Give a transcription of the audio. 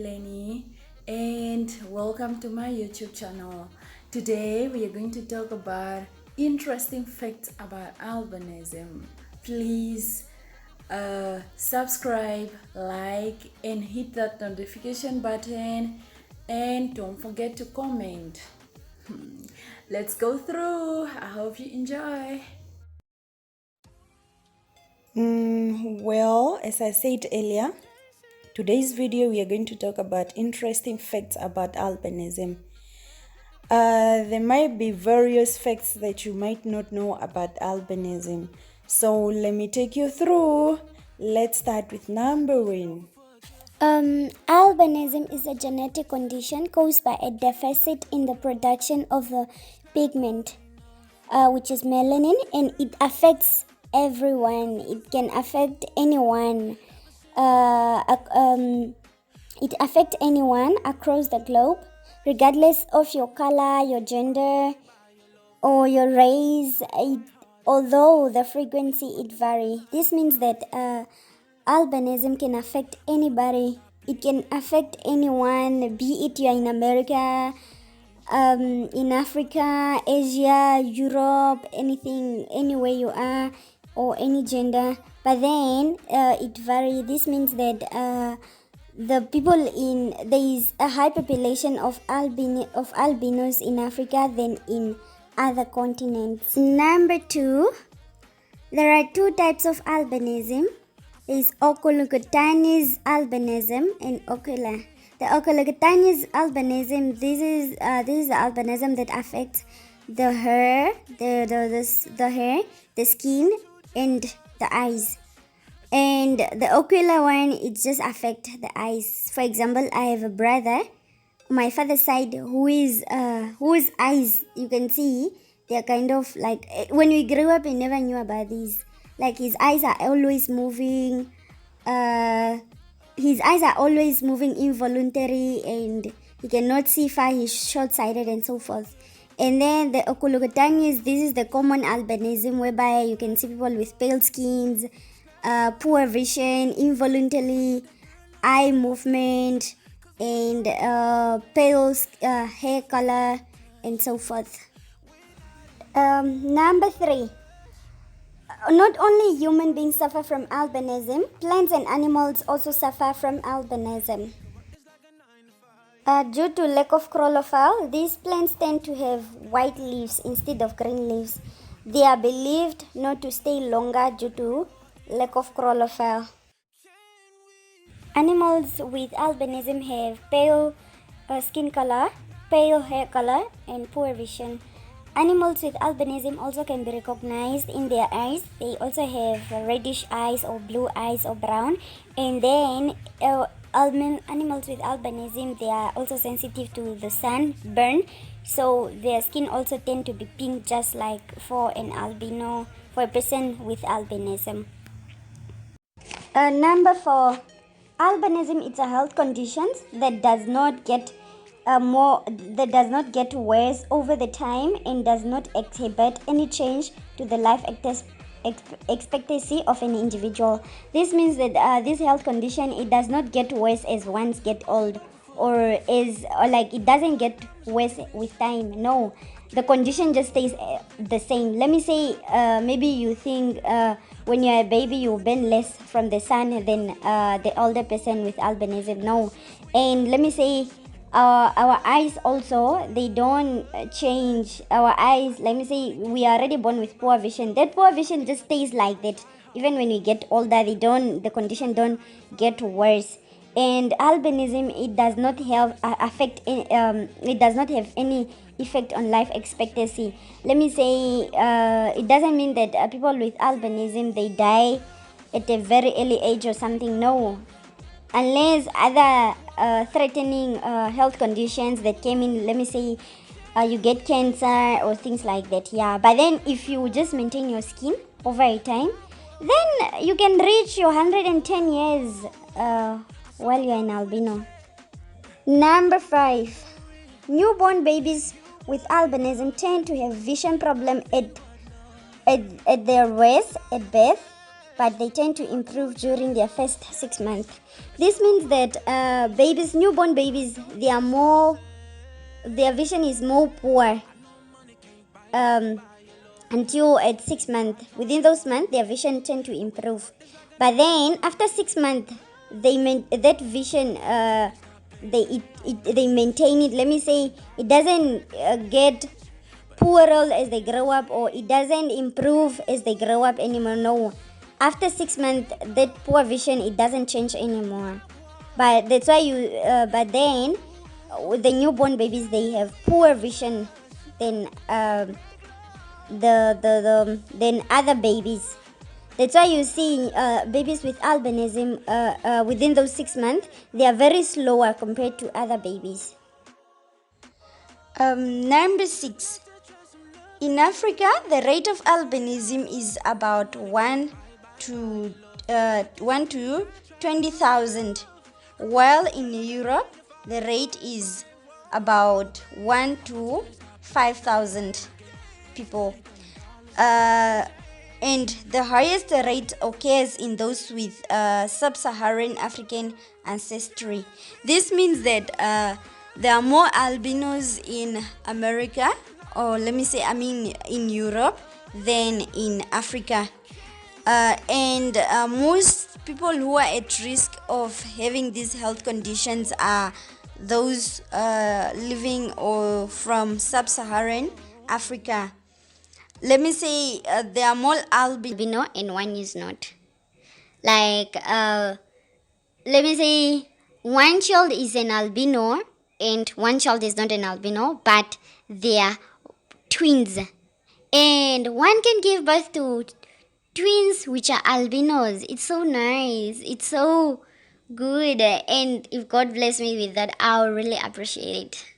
Lenny and welcome to my YouTube channel. Today we are going to talk about interesting facts about albinism. Please subscribe, like and hit that notification button and don't forget to comment. Let's go through. I hope you enjoy. Well, as I said earlier, today's video we are going to talk about interesting facts about albinism. There might be various facts that you might not know about albinism. So let me take you through. Let's start with number one. Albinism is a genetic condition caused by a deficit in the production of the pigment, which is melanin, and it affects everyone. It can affect anyone. It affects anyone across the globe, regardless of your color, your gender, or your race. Although the frequency it varies, this means that albinism can affect anybody. It can affect anyone, be it you're in America, in Africa, Asia, Europe, anything, anywhere you are, or any gender. But then it varies. This means that the people there is a high population of albinos in Africa than in other continents. Number two, there are two types of albinism. There is oculocutaneous albinism and ocular. The oculocutaneous albinism, this is the albinism that affects the hair, the hair, the skin, and the eyes. And the ocular one, it just affects the eyes. For example, I have a brother on my father's side whose eyes, you can see, they're kind of like, when we grew up, we never knew about these. Like his eyes are always moving. His eyes are always moving involuntary, and he cannot see far. He's short-sighted and so forth. And then the oculocutaneous, this is the common albinism, whereby you can see people with pale skins, poor vision, involuntary eye movement, and pale hair color, and so forth. Number three. Not only human beings suffer from albinism, plants and animals also suffer from albinism. Due to lack of chlorophyll, these plants tend to have white leaves instead of green leaves. They are believed not to stay longer due to lack of chlorophyll. Animals with albinism have pale skin color, pale hair color, and poor vision. Animals with albinism also can be recognized in their eyes. They also have reddish eyes or blue eyes or brown. And then animals with albinism, they are also sensitive to the sunburn. So their skin also tend to be pink, just like for an albino, for a person with albinism. Number four, albinism is a health condition that does not get worse over the time and does not exhibit any change to the life expectancy of an individual. This means that this health condition, it does not get worse as one gets old, or it doesn't get worse with time. No, the condition just stays the same. Let me say, maybe you think when you're a baby you burn less from the sun than the older person with albinism. No. And let me say, our eyes also, they don't change. Our eyes, let me say, we are already born with poor vision. That poor vision just stays like that. Even when we get older, the condition don't get worse. And albinism, it does not have it does not have any effect on life expectancy. Let me say, it doesn't mean that people with albinism, they die at a very early age or something. No, unless other threatening health conditions that came in, let me say, you get cancer or things like that. Yeah, but then if you just maintain your skin over a time, then you can reach your 110 years while you're an albino. Number five, newborn babies with albinism tend to have vision problem at their birth. but they tend to improve during their first 6 months. This means that newborn babies, their vision is more poor until at 6 months. Within those months, their vision tend to improve. But then after 6 months, that vision they maintain it. Let me say it doesn't get poorer as they grow up, or it doesn't improve as they grow up anymore. No, after 6 months, that poor vision, it doesn't change anymore. But that's why but then the newborn babies, they have poor vision than than other babies. That's why you see babies with albinism within those 6 months, they are very slower compared to other babies. Number 6. In Africa, the rate of albinism is about 1 to 20,000, while in Europe, the rate is about 1 to 5,000 people. And the highest rate occurs in those with sub-Saharan African ancestry. This means that there are more albinos in America, or let me say, in Europe, than in Africa. And most people who are at risk of having these health conditions are those living or from sub-Saharan Africa. Let me say there are more Albino and one is not. Like, let me say, one child is an albino and one child is not an albino, but they are twins. And one can give birth to twins which are albinos. It's so nice. It's so good. And if God bless me with that, I'll really appreciate it.